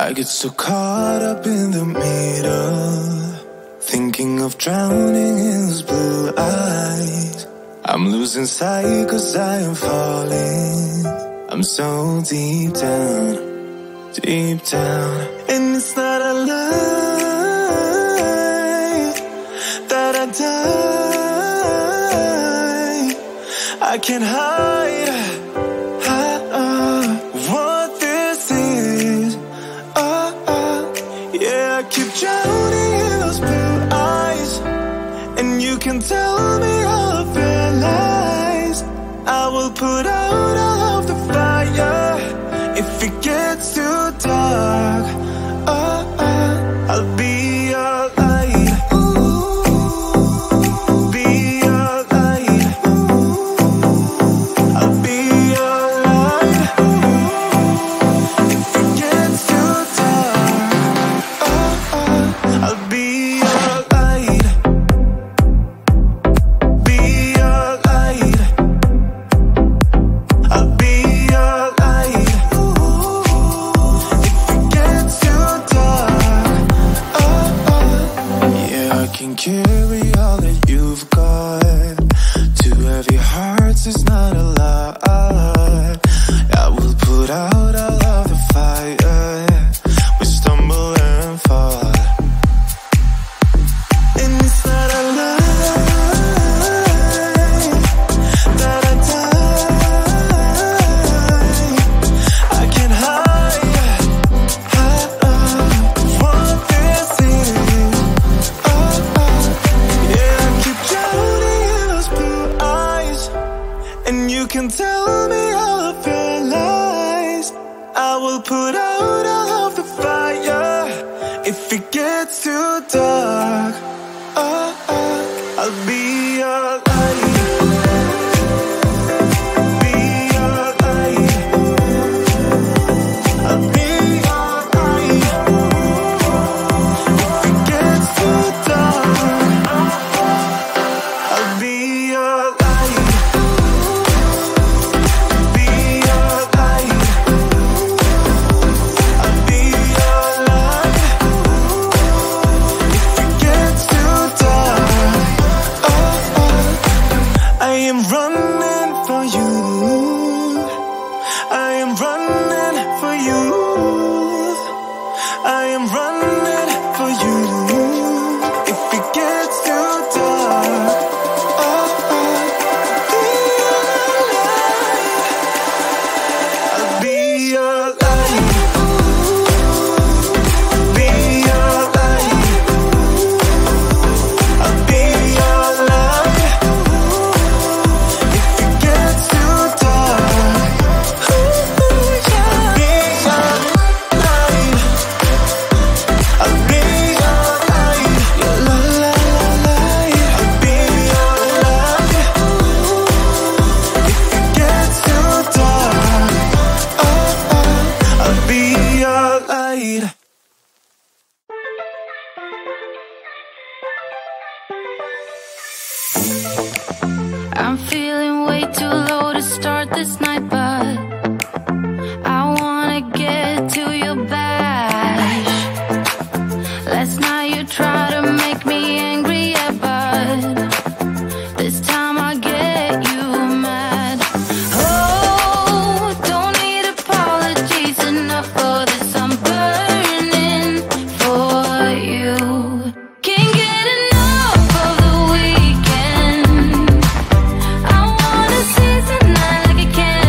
I get so caught up in the middle, thinking of drowning in those blue eyes. I'm losing sight 'cause I am falling. I'm so deep down, deep down. And it's not a lie that I die. I can't hide what this is. Yeah, I keep drowning in those blue eyes, and you can tell me all of your lies. I will put out all of the fire if it gets too dark. I'll be your light. Be your light. I'll be your light. If it gets too dark, I'll be your light. Be your light. I'll be your light. If it gets too dark, yeah, I can carry all that you've got. Two heavy hearts is not a lot. I will put out all of the fire. We stumble and fall, and it's not a lie that I die. I can't hide what this is. Yeah, I keep drowning in those blue eyes, and you can tell me all of your lies. I will put out all of the fire if it gets too dark. I'll be your light. Be your light. I'll be your light. If it gets too dark, I'll be your light. Be your light. I'll be your light. If it gets too dark, I am running for you. I am running for you. I am running for you. If it gets too dark, I'll be your light. Be your light. I'll be your light. If it gets too dark, I'll be your light. I'll be your light. La la la light. I'll be your light. If it gets too dark, I'll be your light. I'm feeling way too low to start this night, but I wanna get to your bash. Last night you tried to make me angry, yeah, but this time I get you mad. Oh, don't need apologies, enough for this. I'm burning for you. Can't get enough of the weekend. I wanna seize the night like a candle.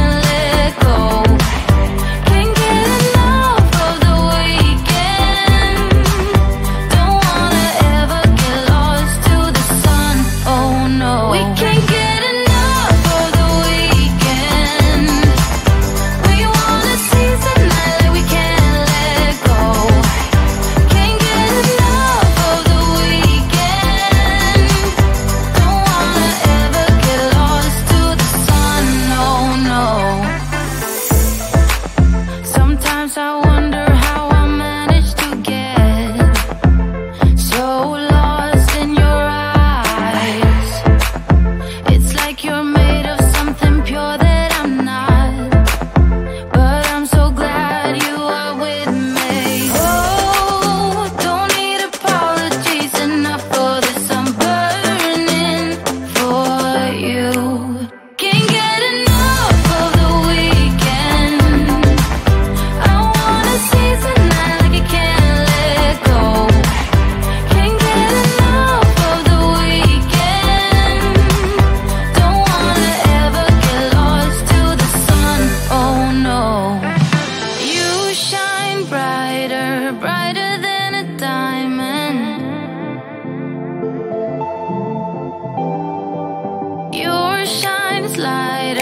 light